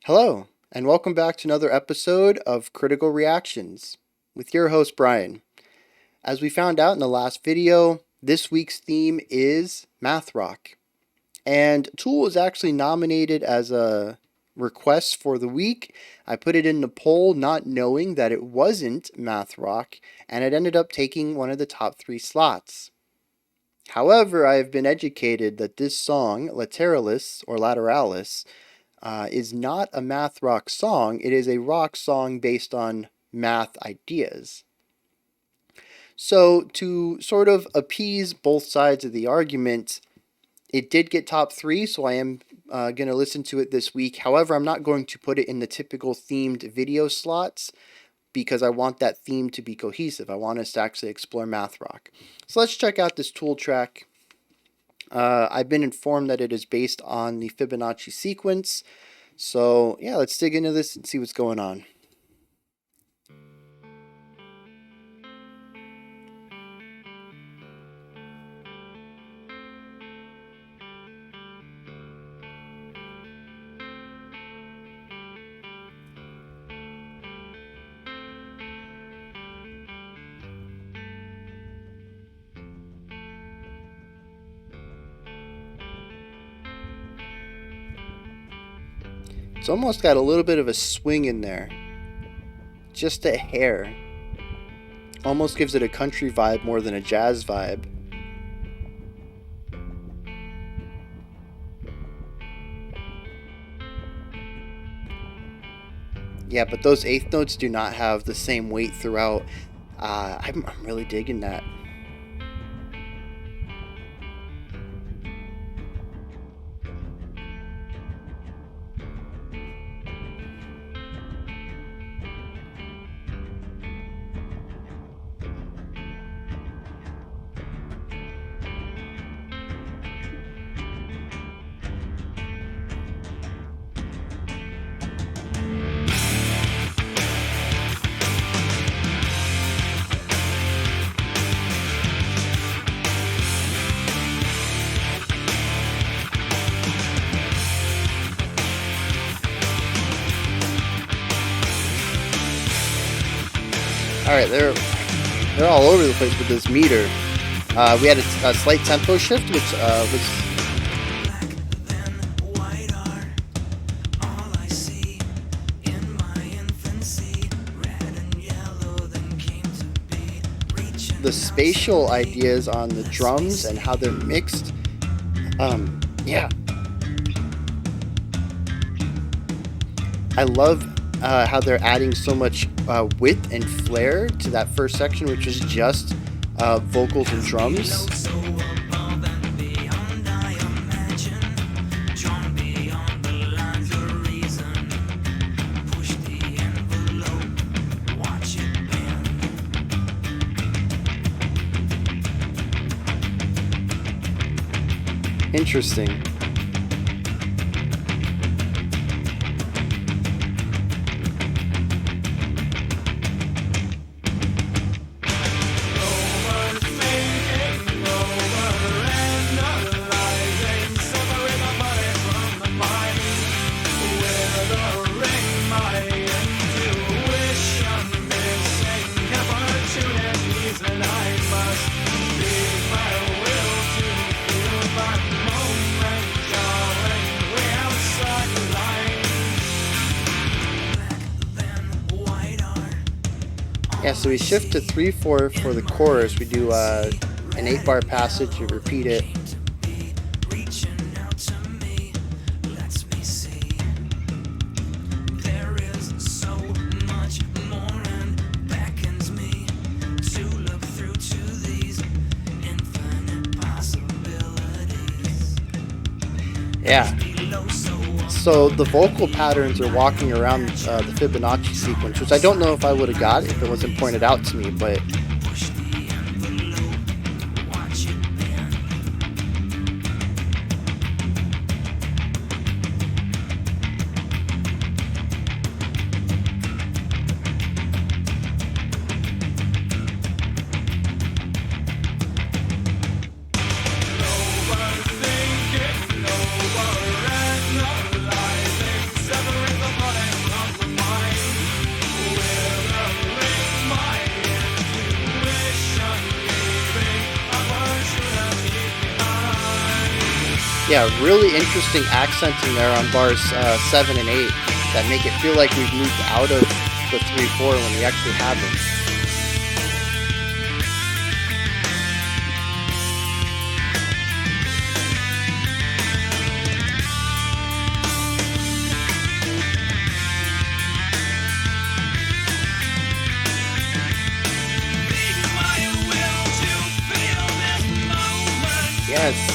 Hello, and welcome back to another episode of Critical Reactions with your host Brian. As we found out in the last video, this week's theme is math rock. And Tool was actually nominated as a request for the week. I put it in the poll not knowing that it wasn't math rock, and it ended up taking one of the top 3 slots. However, I have been educated that this song, Lateralis or Lateralis, is not a math rock song. It is a rock song based on math ideas. So to sort of appease both sides of the argument, it did get top 3, so I am going to listen to it this week. However, I'm not going to put it in the typical themed video slots because I want that theme to be cohesive. I want us to actually explore math rock. So let's check out this Tool track. I've been informed that it is based on the Fibonacci sequence. So yeah, let's dig into this and see what's going on. It's almost got a little bit of a swing in there. Just a hair. Almost gives it a country vibe more than a jazz vibe. Yeah, but those eighth notes do not have the same weight throughout. I'm really digging that. Alright, they're all over the place with this meter. We had a slight tempo shift, which was... the spatial ideas on the drums and how they're mixed. Yeah. I love how they're adding so much width and flair to that first section, which was just vocals and drums. Interesting. Yeah, so we shift to 3/4 for the chorus. We do an 8-bar passage, you repeat it. Yeah. So the vocal patterns are walking around the Fibonacci sequence, which I don't know if I would have got if it wasn't pointed out to me, but Yeah, really interesting accenting there on bars 7 and 8 that make it feel like we've moved out of the 3/4 when we actually haven't. Yes.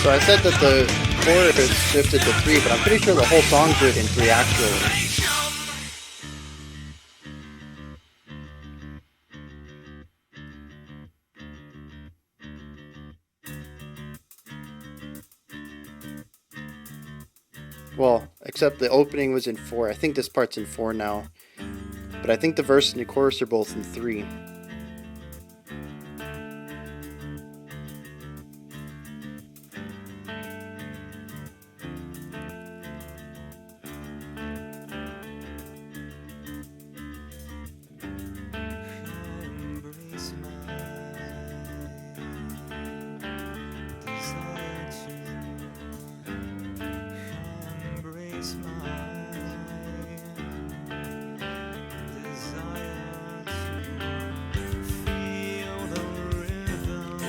So I said that the chorus shifted to 3, but I'm pretty sure the whole song's written in 3 actually. Well, except the opening was in 4. I think this part's in 4 now. But I think the verse and the chorus are both in 3.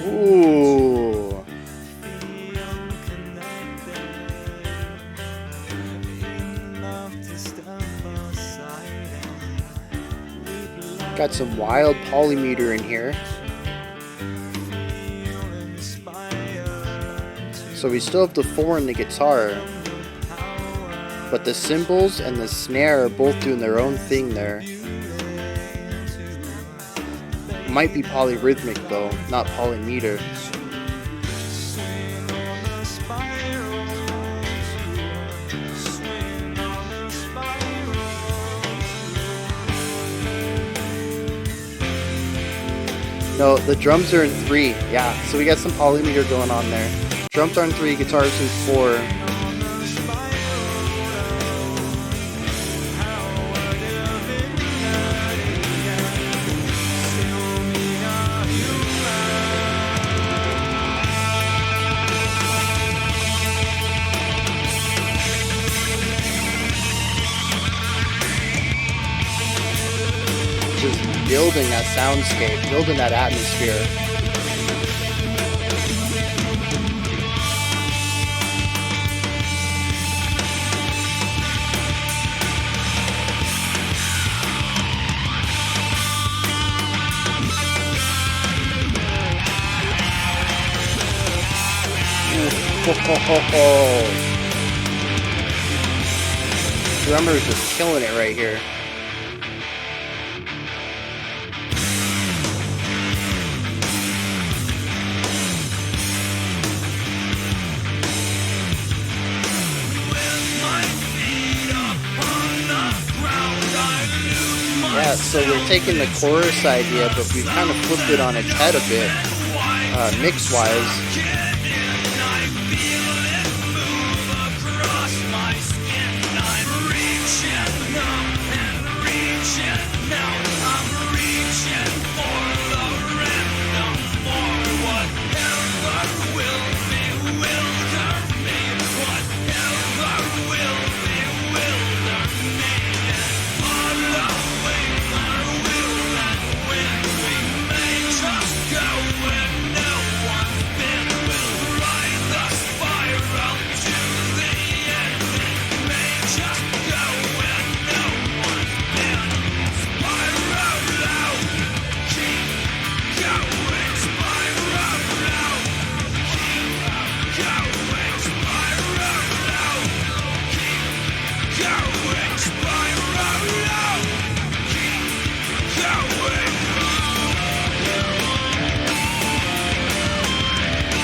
Ooh. Got some wild polymeter in here. So we still have the 4 in the guitar, but the cymbals and the snare are both doing their own thing there. Might be polyrhythmic though, not polymeter. No, the drums are in 3. Yeah, so we got some polymeter going on there. Drums are in 3, guitars in 4. Just building that soundscape, building that atmosphere. Drummer's just killing it right here. Yeah, so we're taking the chorus idea, but we've kind of flipped it on its head a bit, mix-wise.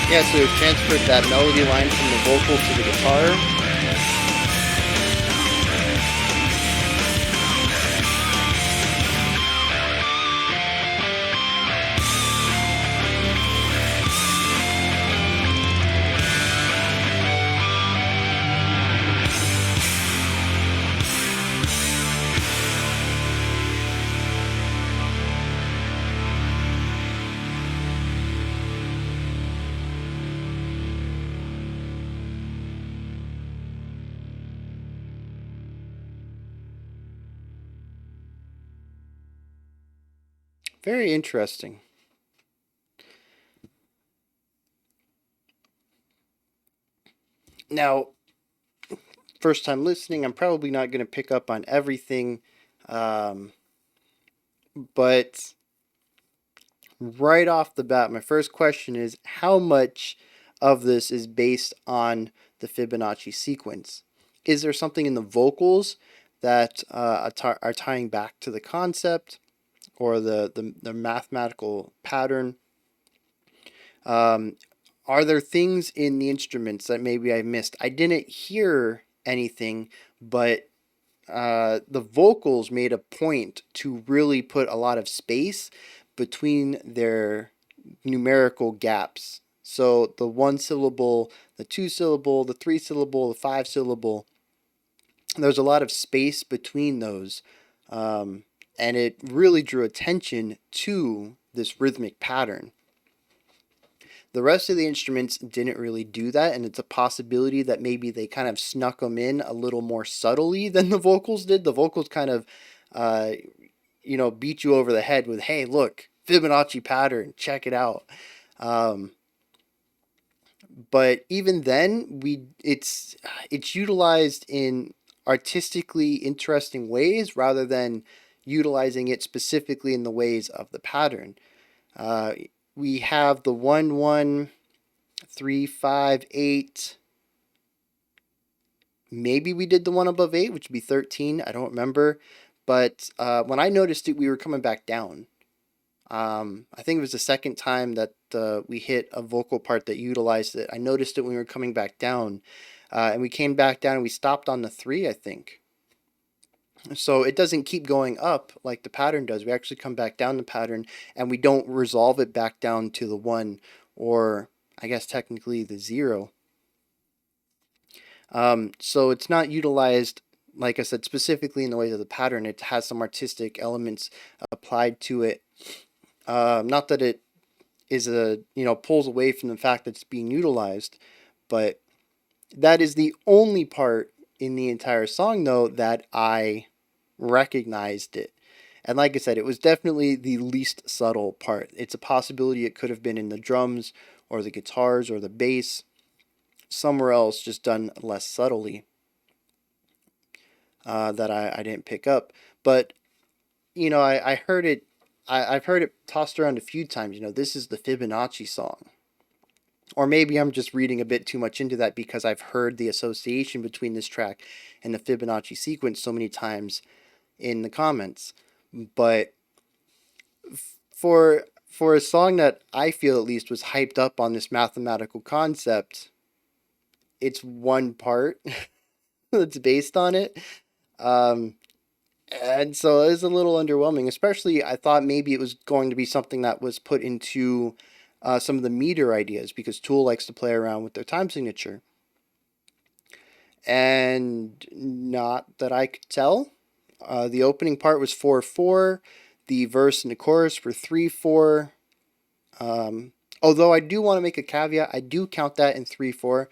Yeah, so we've transferred that melody line from the vocal to the guitar. Very interesting. Now, first time listening, I'm probably not going to pick up on everything, um, but right off the bat, my first question is how much of this is based on the Fibonacci sequence? Is there something in the vocals that are tying back to the concept or the mathematical pattern? Um, are there things in the instruments that maybe I missed? I didn't hear anything, but the vocals made a point to really put a lot of space between their numerical gaps. So the one syllable, the two syllable, the three syllable, the five syllable, there's a lot of space between those. Um, and it really drew attention to this rhythmic pattern. The rest of the instruments didn't really do that, and it's a possibility that maybe they kind of snuck them in a little more subtly than the vocals did. The vocals kind of, uh, beat you over the head with, "Hey, look, Fibonacci pattern, check it out." Um, but even then, it's utilized in artistically interesting ways rather than utilizing it specifically in the ways of the pattern. Uh, we have the 1 1 3 5 8. Maybe we did the one above 8, which would be 13. I don't remember. But when I noticed it, we were coming back down. I think it was the second time that we hit a vocal part that utilized it. I noticed it when we were coming back down. And we came back down and we stopped on the 3, I think. So it doesn't keep going up like the pattern does. We actually come back down the pattern and we don't resolve it back down to the 1, or I guess technically the 0. So it's not utilized, like I said, specifically in the way of the pattern. It has some artistic elements applied to it. Not that it is pulls away from the fact that it's being utilized, but that is the only part in the entire song, though, that I recognized it. And like I said, it was definitely the least subtle part. It's a possibility it could have been in the drums or the guitars or the bass, somewhere else, just done less subtly, that I didn't pick up. But, I heard it, I've heard it tossed around a few times. This is the Fibonacci song. Or maybe I'm just reading a bit too much into that because I've heard the association between this track and the Fibonacci sequence so many times in the comments. But for a song that I feel at least was hyped up on this mathematical concept, it's one part that's based on it. Um, and so it was a little underwhelming, especially I thought maybe it was going to be something that was put into some of the meter ideas because Tool likes to play around with their time signature. And not that I could tell. The opening part was 4/4. The verse and the chorus were 3/4. Although I do want to make a caveat, I do count that in 3/4,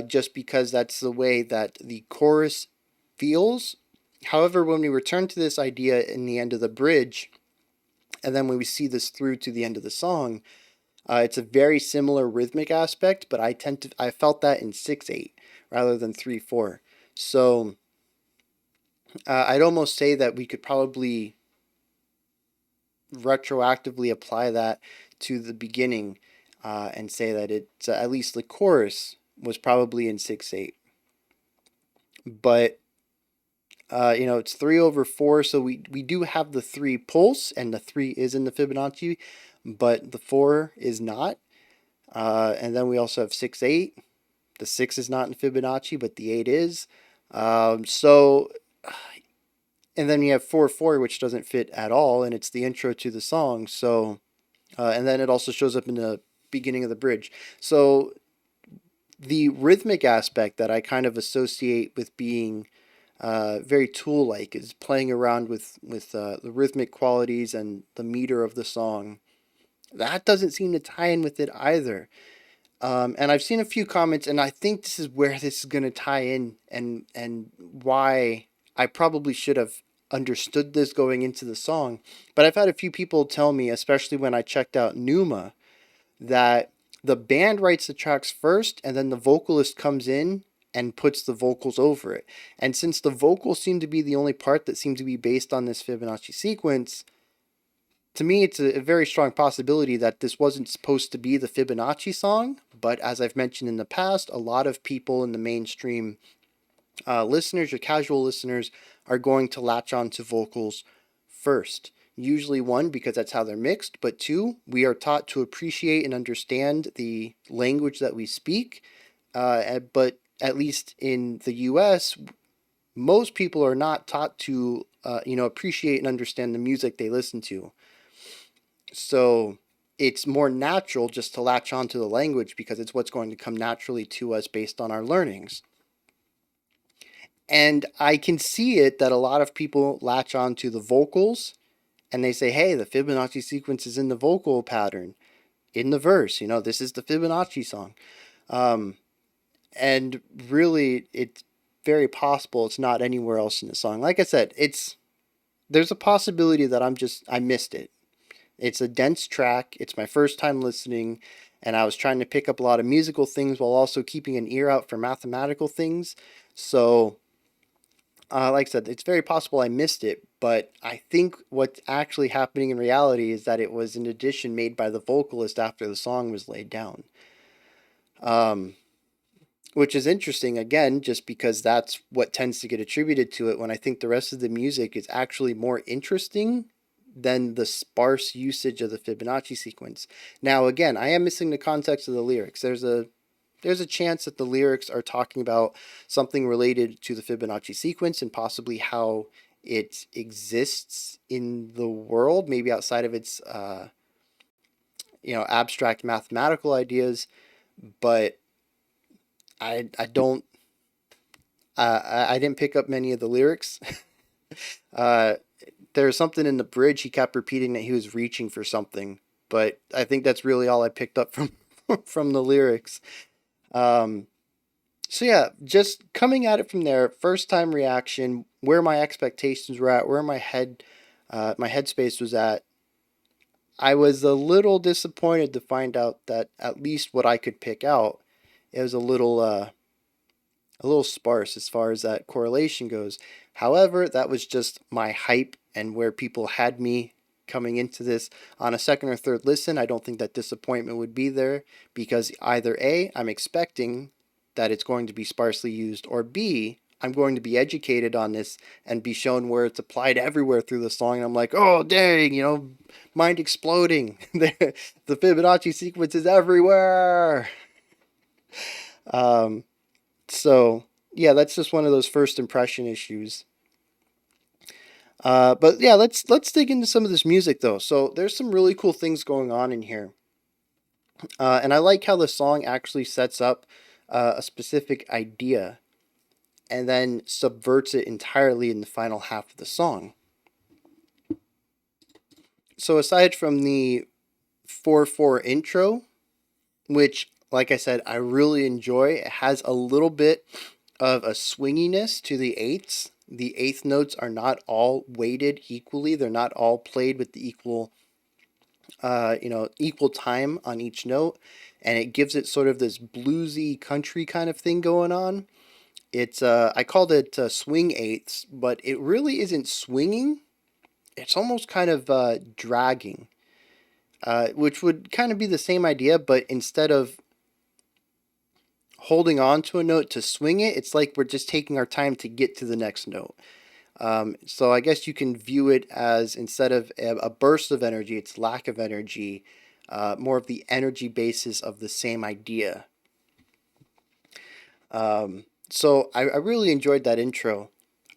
just because that's the way that the chorus feels. However, when we return to this idea in the end of the bridge, and then when we see this through to the end of the song, it's a very similar rhythmic aspect, but I felt that in 6/8 rather than 3/4. So I'd almost say that we could probably retroactively apply that to the beginning, and say that it's at least the chorus was probably in 6/8. But it's 3/4, so we do have the 3 pulse, and the 3 is in the Fibonacci, but the 4 is not. And then we also have 6/8. The 6 is not in Fibonacci, but the 8 is. So, and then you have 4/4, which doesn't fit at all, and it's the intro to the song. So, and then it also shows up in the beginning of the bridge. So, the rhythmic aspect that I kind of associate with being very Tool-like is playing around with the rhythmic qualities and the meter of the song. That doesn't seem to tie in with it either. And I've seen a few comments, and I think this is where this is going to tie in, and why I probably should have understood this going into the song. But I've had a few people tell me, especially when I checked out Numa, that the band writes the tracks first and then the vocalist comes in and puts the vocals over it. And since the vocals seem to be the only part that seems to be based on this Fibonacci sequence, to me it's a very strong possibility that this wasn't supposed to be the Fibonacci song. But as I've mentioned in the past, a lot of people in the mainstream listeners or casual listeners are going to latch on to vocals first. Usually, one, because that's how they're mixed, but two, we are taught to appreciate and understand the language that we speak. But at least in the US, most people are not taught to, appreciate and understand the music they listen to. So it's more natural just to latch onto the language because it's what's going to come naturally to us based on our learnings. And I can see it that a lot of people latch on to the vocals and they say, hey, the Fibonacci sequence is in the vocal pattern, in the verse. This is the Fibonacci song. And really, it's very possible it's not anywhere else in the song. Like I said, there's a possibility that I missed it. It's a dense track. It's my first time listening, and I was trying to pick up a lot of musical things while also keeping an ear out for mathematical things. So like I said, it's very possible I missed it, but I think what's actually happening in reality is that it was an addition made by the vocalist after the song was laid down. Which is interesting, again, just because that's what tends to get attributed to it, when I think the rest of the music is actually more interesting than the sparse usage of the Fibonacci sequence. Now, again, I am missing the context of the lyrics. There's a chance that the lyrics are talking about something related to the Fibonacci sequence and possibly how it exists in the world, maybe outside of its abstract mathematical ideas. But I don't I didn't pick up many of the lyrics. There's something in the bridge, he kept repeating that he was reaching for something, but I think that's really all I picked up from from the lyrics. So yeah, just coming at it from there, first time reaction, where my expectations were at, where my headspace was at. I was a little disappointed to find out that at least what I could pick out, it was a little sparse as far as that correlation goes. However, that was just my hype and where people had me coming into this. On a second or third listen, I don't think that disappointment would be there, because either A, I'm expecting that it's going to be sparsely used, or B, I'm going to be educated on this and be shown where it's applied everywhere through the song. And I'm like, oh, dang, mind exploding. The Fibonacci sequence is everywhere. So yeah, that's just one of those first impression issues. But yeah, let's dig into some of this music though. So there's some really cool things going on in here, and I like how the song actually sets up a specific idea and then subverts it entirely in the final half of the song. So aside from the 4/4 intro, which, like I said, I really enjoy, it has a little bit of a swinginess to the eighths. The eighth notes are not all weighted equally. They're not all played with the equal time on each note, and it gives it sort of this bluesy country kind of thing going on. It's I called it swing eighths, but it really isn't swinging. It's almost kind of dragging, which would kind of be the same idea, but instead of holding on to a note to swing it, it's like we're just taking our time to get to the next note. So I guess you can view it as, instead of a burst of energy, it's lack of energy, more of the energy basis of the same idea. So I really enjoyed that intro.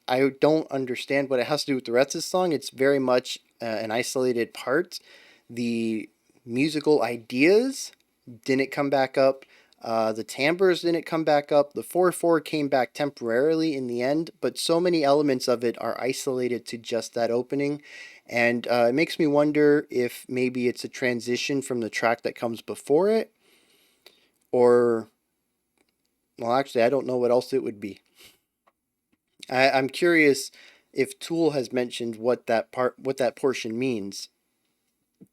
I don't understand what it has to do with the rest of the song. It's very much an isolated part. The musical ideas didn't come back up. The timbres didn't come back up. The 4/4 came back temporarily in the end, but so many elements of it are isolated to just that opening. And it makes me wonder if maybe it's a transition from the track that comes before it, or, well, actually, I don't know what else it would be. I'm curious if Tool has mentioned what that portion means.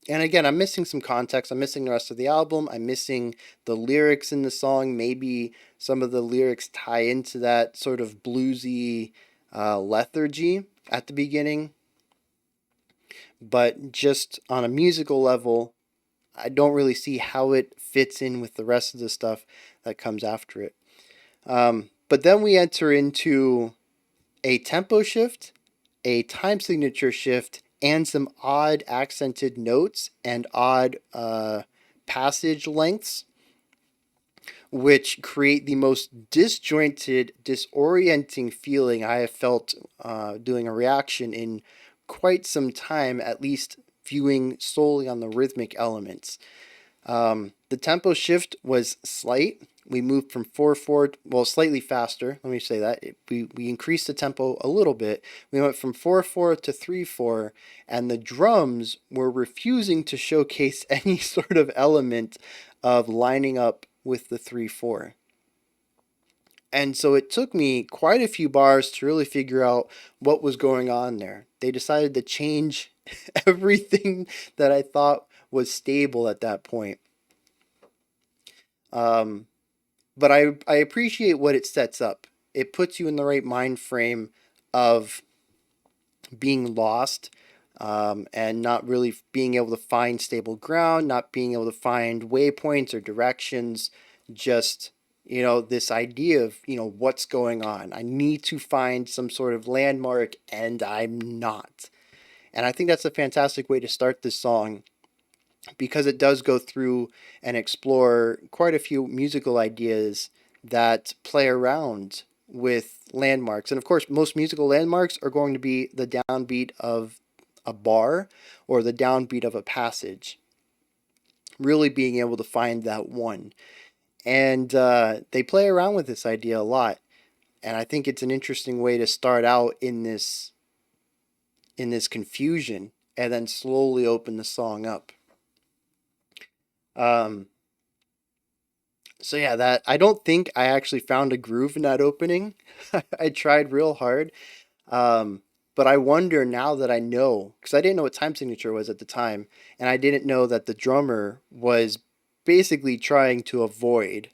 And again, I'm missing some context. I'm missing the rest of the album. I'm missing the lyrics in the song. Maybe some of the lyrics tie into that sort of bluesy lethargy at the beginning. But just on a musical level, I don't really see how it fits in with the rest of the stuff that comes after it. But then we enter into a tempo shift, a time signature shift, and some odd accented notes and odd passage lengths, which create the most disjointed, disorienting feeling I have felt doing a reaction in quite some time, at least viewing solely on the rhythmic elements. The tempo shift was slight. We moved from 4/4, well, slightly faster. Let me say that. We increased the tempo a little bit. We went from 4/4 to 3/4, and the drums were refusing to showcase any sort of element of lining up with the 3/4. And so it took me quite a few bars to really figure out what was going on there. They decided to change everything that I thought was stable at that point. But I appreciate what it sets up. It puts you in the right mind frame of being lost, and not really being able to find stable ground, not being able to find waypoints or directions, just, this idea of, what's going on. I need to find some sort of landmark, and I'm not. And I think that's a fantastic way to start this song, because it does go through and explore quite a few musical ideas that play around with landmarks. And of course, most musical landmarks are going to be the downbeat of a bar or the downbeat of a passage. Really being able to find that one. And they play around with this idea a lot. And I think it's an interesting way to start out in this confusion and then slowly open the song up. So yeah, that I don't think I actually found a groove in that opening. I tried real hard. But I wonder now that I know, because I didn't know what time signature was at the time, and I didn't know that the drummer was basically trying to avoid,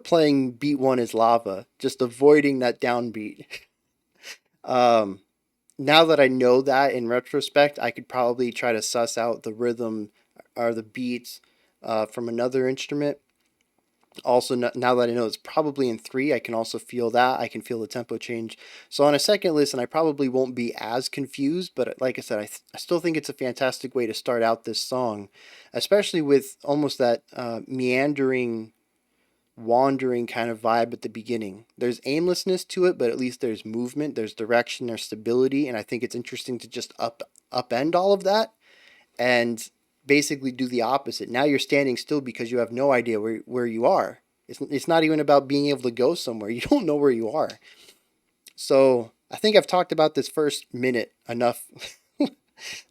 playing beat one is lava, just avoiding that downbeat. Um, Now that I know that in retrospect, I could probably try to suss out the rhythm or the beats from another instrument. Also, now that I know it's probably in 3, I can also feel that. I can feel the tempo change. So on a second listen, I probably won't be as confused, but like I said, I still think it's a fantastic way to start out this song, especially with almost that meandering, wandering kind of vibe at the beginning. There's aimlessness to it, but at least there's movement, there's direction, there's stability, and I think it's interesting to just upend all of that and basically do the opposite. Now you're standing still because you have no idea where you are. It's not even about being able to go somewhere. You don't know where you are. So I think I've talked about this first minute enough.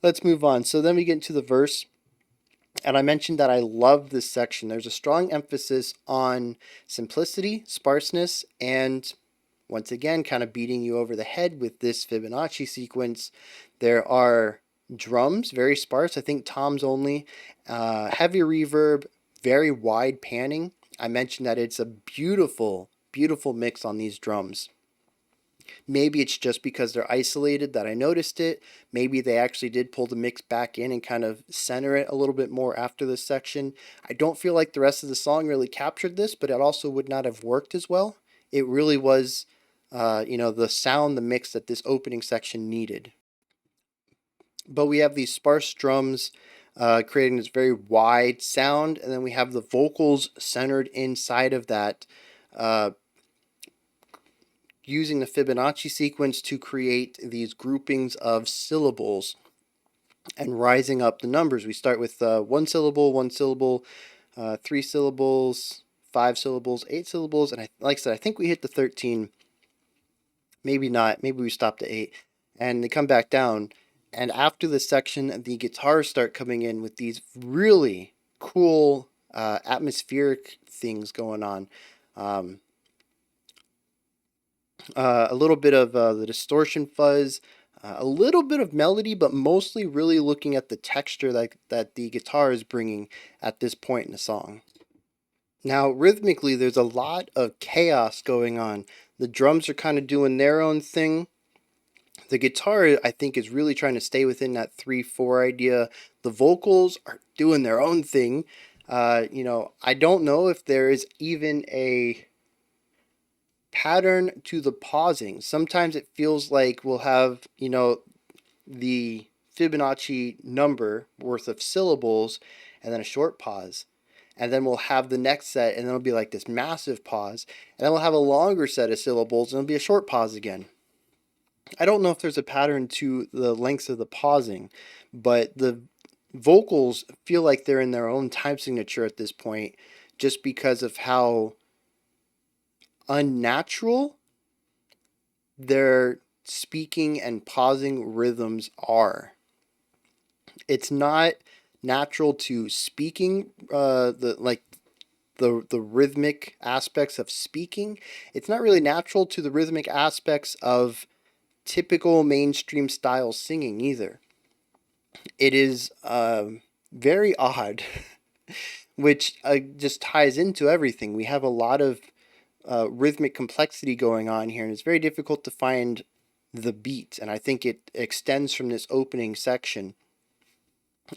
Let's move on. So then we get into the verse. And I mentioned that I love this section. There's a strong emphasis on simplicity, sparseness, and once again, kind of beating you over the head with this Fibonacci sequence. There are drums, very sparse. I think toms only. Heavy reverb, very wide panning. I mentioned that it's a beautiful, beautiful mix on these drums. Maybe it's just because they're isolated that I noticed it. Maybe they actually did pull the mix back in and kind of center it a little bit more after this section. I don't feel like the rest of the song really captured this, but it also would not have worked as well. It really was, the sound, the mix that this opening section needed. But we have these sparse drums creating this very wide sound, and then we have the vocals centered inside of that, using the Fibonacci sequence to create these groupings of syllables and rising up the numbers. We start with 1 syllable, 3 syllables, 5 syllables, 8 syllables, and like I said, I think we hit the 13. Maybe not. Maybe we stopped at 8, and they come back down. And after this section, the guitars start coming in with these really cool atmospheric things going on. A little bit of the distortion fuzz, a little bit of melody, but mostly really looking at the texture that the guitar is bringing at this point in the song. Now, rhythmically, there's a lot of chaos going on. The drums are kind of doing their own thing. The guitar, I think, is really trying to stay within that 3/4 idea. The vocals are doing their own thing. I don't know if there is even a pattern to the pausing. Sometimes it feels like we'll have, the Fibonacci number worth of syllables and then a short pause. And then we'll have the next set, and then it'll be like this massive pause. And then we'll have a longer set of syllables, and it'll be a short pause again. I don't know if there's a pattern to the lengths of the pausing, but the vocals feel like they're in their own time signature at this point just because of how unnatural their speaking and pausing rhythms are. It's not natural to speaking the rhythmic aspects of speaking. It's not really natural to the rhythmic aspects of typical mainstream style singing either. It is very odd, which just ties into everything. We have a lot of rhythmic complexity going on here, and it's very difficult to find the beat. And I think it extends from this opening section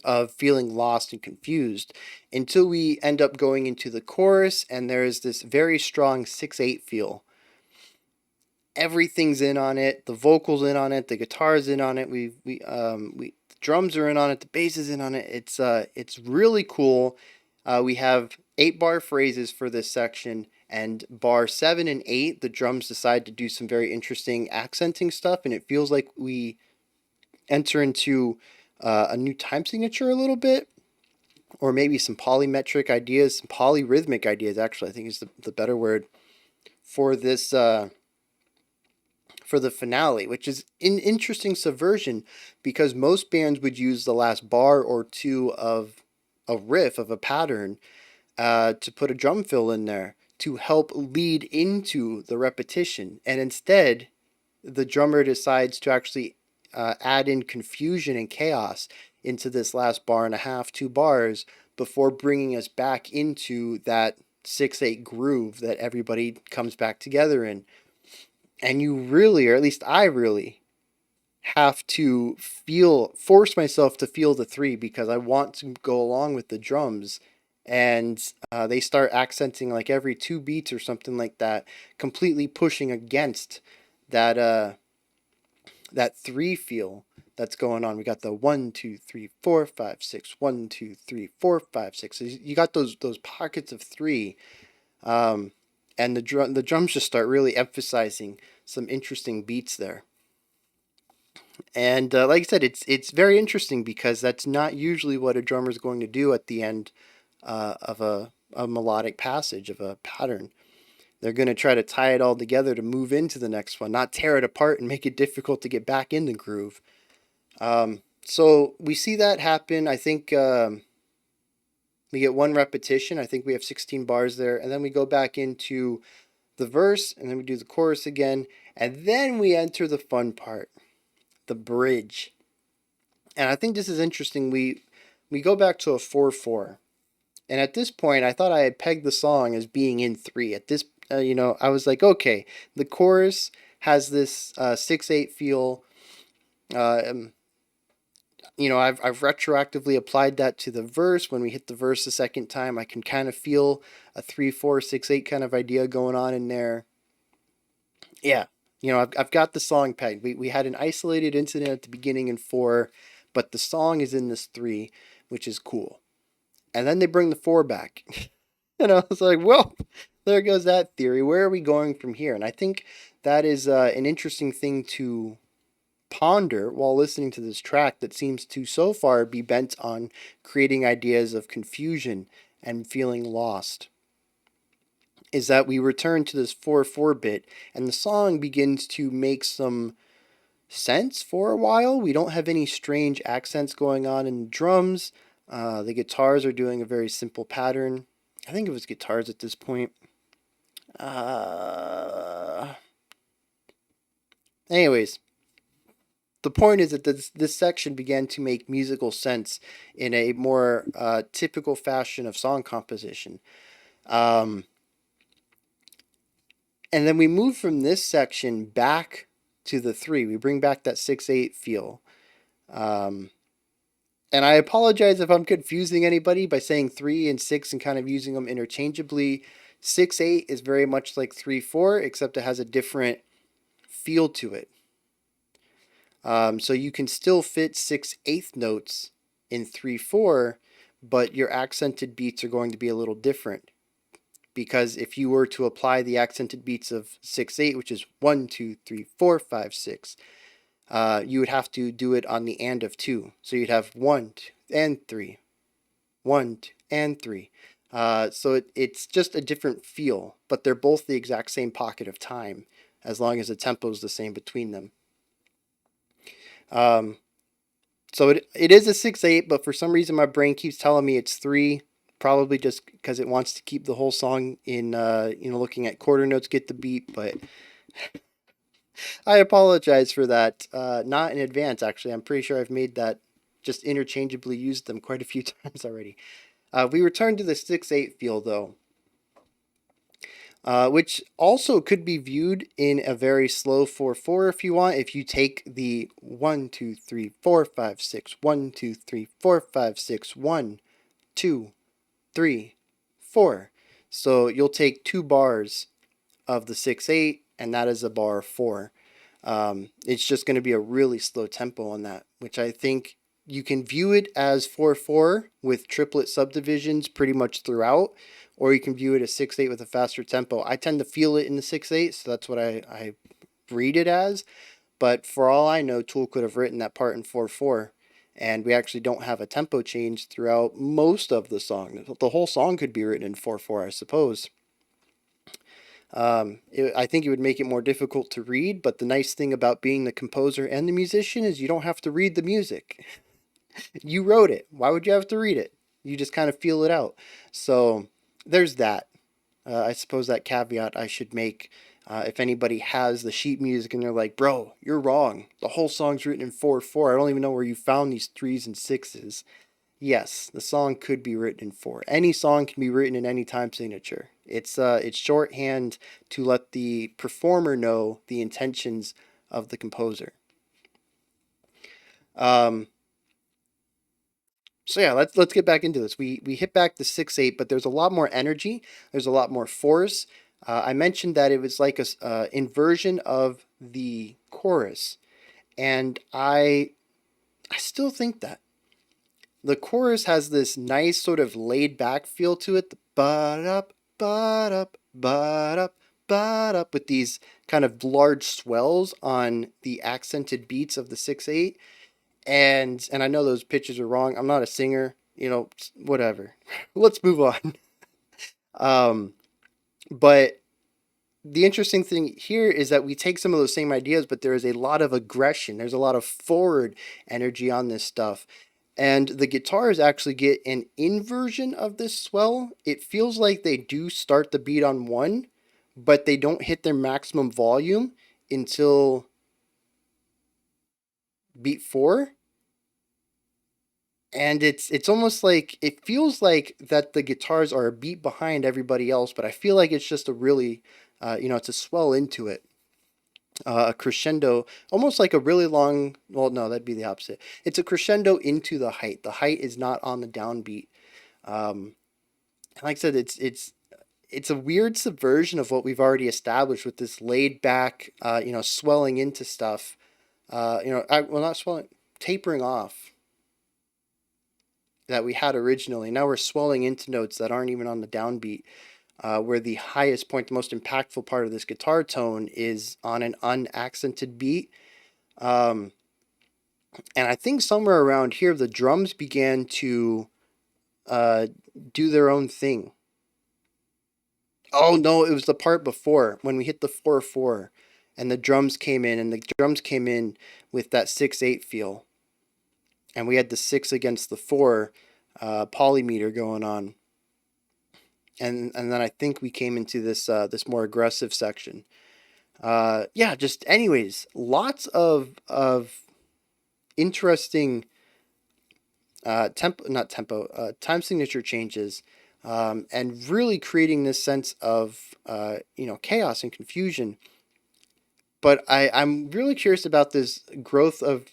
of feeling lost and confused until we end up going into the chorus, and there is this very strong 6/8 feel. Everything's in on it. The vocals in on it. The guitar's in on it. The drums are in on it. The bass is in on it. It's really cool. We have 8-bar phrases for this section, and bar 7 and 8, the drums decide to do some very interesting accenting stuff, and it feels like we enter into a new time signature a little bit, or maybe some polymetric ideas, some polyrhythmic ideas. Actually, I think is the better word for this. For the finale, which is an interesting subversion because most bands would use the last bar or two of a riff of a pattern to put a drum fill in there to help lead into the repetition. And instead, the drummer decides to actually add in confusion and chaos into this last bar and a half, 2 bars, before bringing us back into that 6/8 groove that everybody comes back together in. And you really, or at least I really, have to force myself to feel the 3 because I want to go along with the drums. And they start accenting like every 2 beats or something like that, completely pushing against that 3 feel that's going on. We got the 1, 2, 3, 4, 5, 6, 1, 2, 3, 4, 5, 6. So you got those pockets of 3. And the drums just start really emphasizing some interesting beats there. And like I said, it's very interesting because that's not usually what a drummer is going to do at the end of a melodic passage, of a pattern. They're going to try to tie it all together to move into the next one, not tear it apart and make it difficult to get back in the groove. So we see that happen. I think we get 1 repetition. I think we have 16 bars there. And then we go back into the verse, and then we do the chorus again. And then we enter the fun part, the bridge. And I think this is interesting. We go back to a 4/4. And at this point, I thought I had pegged the song as being in 3. At this, I was like, okay, the chorus has this 6/8 feel. I've retroactively applied that to the verse. When we hit the verse the second time, I can kind of feel a 3/4 6/8 kind of idea going on in there. Yeah, I've got the song pegged. We had an isolated incident at the beginning in 4, but the song is in this 3, which is cool. And then they bring the 4 back. And I was like, well, there goes that theory. Where are we going from here? And I think that is an interesting thing to ponder while listening to this track that seems to so far be bent on creating ideas of confusion and feeling lost. Is that we return to this 4/4 bit and the song begins to make some sense for a while. We don't have any strange accents going on in the drums. The guitars are doing a very simple pattern. I think it was guitars at this point. Anyways, the point is that this section began to make musical sense in a more typical fashion of song composition. Um, and then we move from this section back to the 3. We bring back that 6/8 feel. Um, and I apologize if I'm confusing anybody by saying 3 and 6 and kind of using them interchangeably. 6/8 is very much like 3/4, except it has a different feel to it. So you can still fit 6/8 notes in 3/4, but your accented beats are going to be a little different. Because if you were to apply the accented beats of 6/8, which is 1, 2, 3, 4, 5, 6, you would have to do it on the and of 2. So you'd have 1, 2, and 3, 1, 2, and 3. So it's just a different feel, but they're both the exact same pocket of time, as long as the tempo is the same between them. So it is a 6/8, but for some reason my brain keeps telling me it's 3. Probably just because it wants to keep the whole song in, looking at quarter notes, get the beat. But I apologize for that. Not in advance, actually. I'm pretty sure I've made that, just interchangeably used them quite a few times already. We return to the 6/8 feel, though, which also could be viewed in a very slow 4/4 if you want. If you take the 1, 2, 3, 4, 5, 6, 1, 2, 3, 4, 5, 6, 1, 2, 3, 4. So you'll take 2 bars of the 6/8, and that is a bar 4. It's just going to be a really slow tempo on that, which I think you can view it as 4/4 with triplet subdivisions pretty much throughout, or you can view it as 6/8 with a faster tempo. I tend to feel it in the 6/8, so that's what I read it as. But for all I know, Tool could have written that part in 4/4, and we actually don't have a tempo change throughout most of the song. The whole song could be written in 4/4, I suppose. I think it would make it more difficult to read, but the nice thing about being the composer and the musician is you don't have to read the music. You wrote it. Why would you have to read it? You just kind of feel it out. So there's that. I suppose that caveat I should make. If anybody has the sheet music and they're like, bro, you're wrong. The whole song's written in 4/4. I don't even know where you found these 3s and 6s. Yes, the song could be written in 4. Any song can be written in any time signature. It's shorthand to let the performer know the intentions of the composer. Um, so yeah, let's get back into this. We hit back the 6/8, but there's a lot more energy. There's a lot more force. I mentioned that it was like a inversion of the chorus, and I still think that the chorus has this nice sort of laid back feel to it. The ba-up, ba-up, ba-up, ba-up, with these kind of large swells on the accented beats of the 6/8. And I know those pitches are wrong. I'm not a singer, whatever. Let's move on. Um, but the interesting thing here is that we take some of those same ideas, but there is a lot of aggression. There's a lot of forward energy on this stuff. And the guitars actually get an inversion of this swell. It feels like they do start the beat on 1, but they don't hit their maximum volume until beat 4. And it's almost like it feels like that the guitars are a beat behind everybody else, but I feel like it's just a really, it's a swell into it. A crescendo, almost like a really long. Well, no, that'd be the opposite. It's a crescendo into the height. The height is not on the downbeat. Like I said, it's a weird subversion of what we've already established with this laid back, swelling into stuff. Not swelling, tapering off that we had originally. Now we're swelling into notes that aren't even on the downbeat. Where the highest point, the most impactful part of this guitar tone is on an unaccented beat. And I think somewhere around here, the drums began to do their own thing. Oh, no, it was the part before when we hit the 4/4 and the drums came in, and the drums came in with that 6/8 feel. And we had the 6 against the 4 polymeter going on. And then I think we came into this more aggressive section. Yeah, just anyways, lots of interesting not tempo, time signature changes, and really creating this sense of chaos and confusion. But I'm really curious about this growth of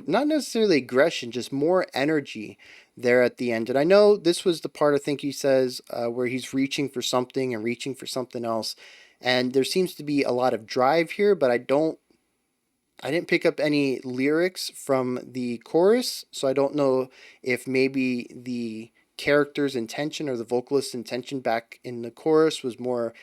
not necessarily aggression, just more energy there at the end. And I know this was the part I think he says where he's reaching for something and reaching for something else, and there seems to be a lot of drive here, but I didn't pick up any lyrics from the chorus, so I don't know if maybe the character's intention or the vocalist's intention back in the chorus was more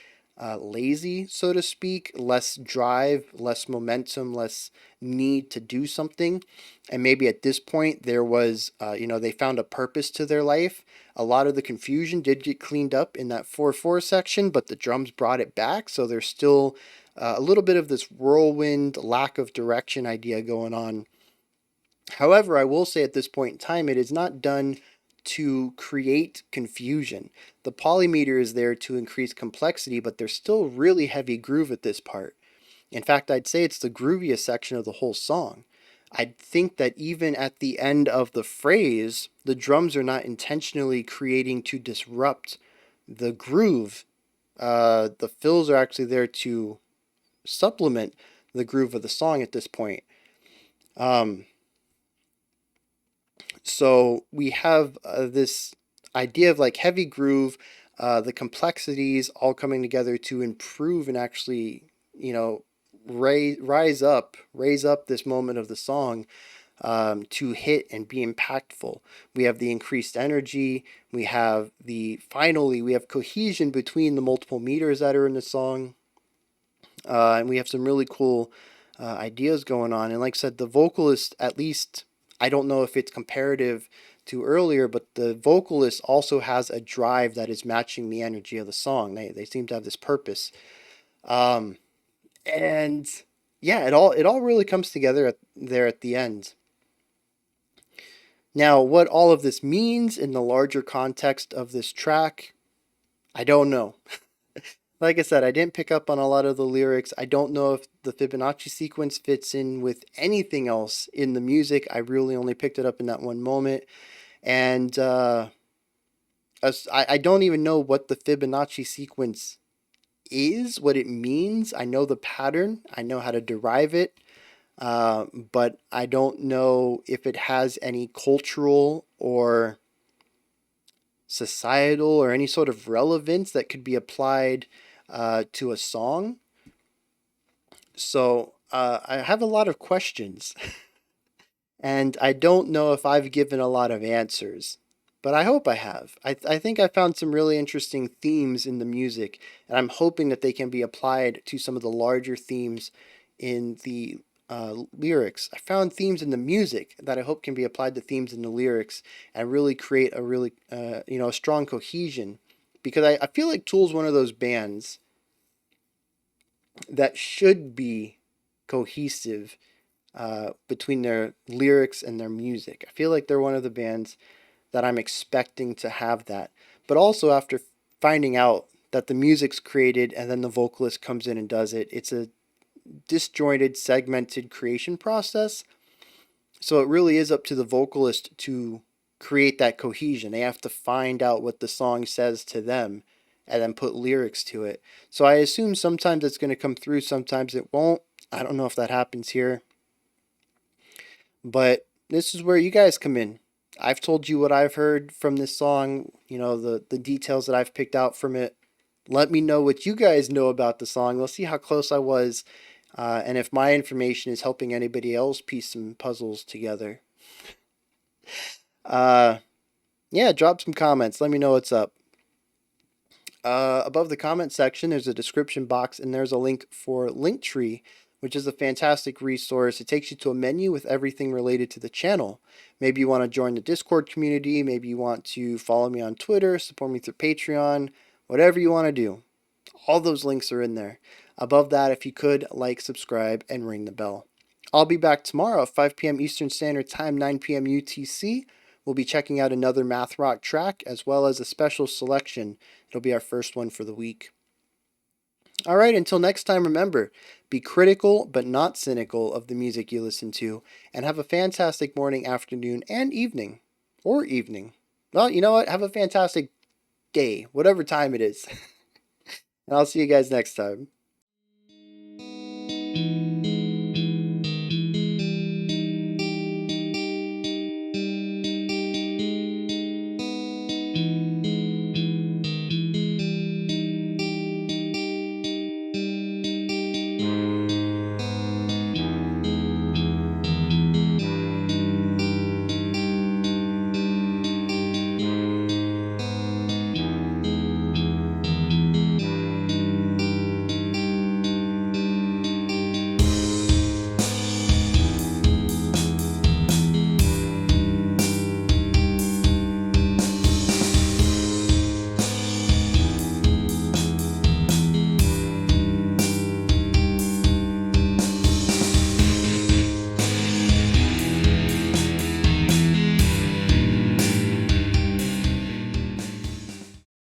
lazy, so to speak, less drive, less momentum, less need to do something. And maybe at this point there was, they found a purpose to their life. A lot of the confusion did get cleaned up in that 4/4 section, but the drums brought it back, so there's still a little bit of this whirlwind, lack of direction idea going on. However, I will say at this point in time, it is not done to create confusion. The polymeter is there to increase complexity, but there's still really heavy groove at this part. In fact, I'd say it's the grooviest section of the whole song. I think that even at the end of the phrase, the drums are not intentionally creating to disrupt the groove. The fills are actually there to supplement the groove of the song at this point. Um, so we have this idea of like heavy groove, the complexities all coming together to improve and actually, raise up this moment of the song to hit and be impactful. We have the increased energy. We have we have cohesion between the multiple meters that are in the song. And we have some really cool ideas going on. And like I said, the vocalist, at least, I don't know if it's comparative to earlier, but the vocalist also has a drive that is matching the energy of the song. They seem to have this purpose. Um, and yeah, it all really comes together there at the end. Now, what all of this means in the larger context of this track, I don't know. Like I said, I didn't pick up on a lot of the lyrics. I don't know if the Fibonacci sequence fits in with anything else in the music. I really only picked it up in that one moment. And I don't even know what the Fibonacci sequence is, what it means. I know the pattern, I know how to derive it, but I don't know if it has any cultural or societal or any sort of relevance that could be applied to a song. So I have a lot of questions, and I don't know if I've given a lot of answers, but I hope I have. I think I found some really interesting themes in the music, and I'm hoping that they can be applied to some of the larger themes in the lyrics. I found themes in the music that I hope can be applied to themes in the lyrics and really create a really, a strong cohesion. Because I feel like Tool's one of those bands that should be cohesive between their lyrics and their music. I feel like they're one of the bands that I'm expecting to have that. But also, after finding out that the music's created and then the vocalist comes in and does it, it's a disjointed, segmented creation process. So it really is up to the vocalist to create that cohesion. They have to find out what the song says to them and then put lyrics to it. So I assume sometimes it's going to come through, sometimes it won't. I don't know if that happens here. But this is where you guys come in. I've told you what I've heard from this song, the details that I've picked out from it. Let me know what you guys know about the song. We'll see how close I was, and if my information is helping anybody else piece some puzzles together. Uh, yeah, drop some comments. Let me know what's up. Above the comment section, there's a description box, and there's a link for Linktree, which is a fantastic resource. It takes you to a menu with everything related to the channel. Maybe you want to join the Discord community. Maybe you want to follow me on Twitter, support me through Patreon, whatever you want to do. All those links are in there. Above that, if you could, like, subscribe, and ring the bell. I'll be back tomorrow at 5 p.m. Eastern Standard Time, 9 p.m. UTC. We'll be checking out another math rock track as well as a special selection. It'll be our first one for the week. All right, until next time, remember, be critical but not cynical of the music you listen to, and have a fantastic morning, afternoon, and evening. Or evening. Well, you know what? Have a fantastic day, whatever time it is. And I'll see you guys next time.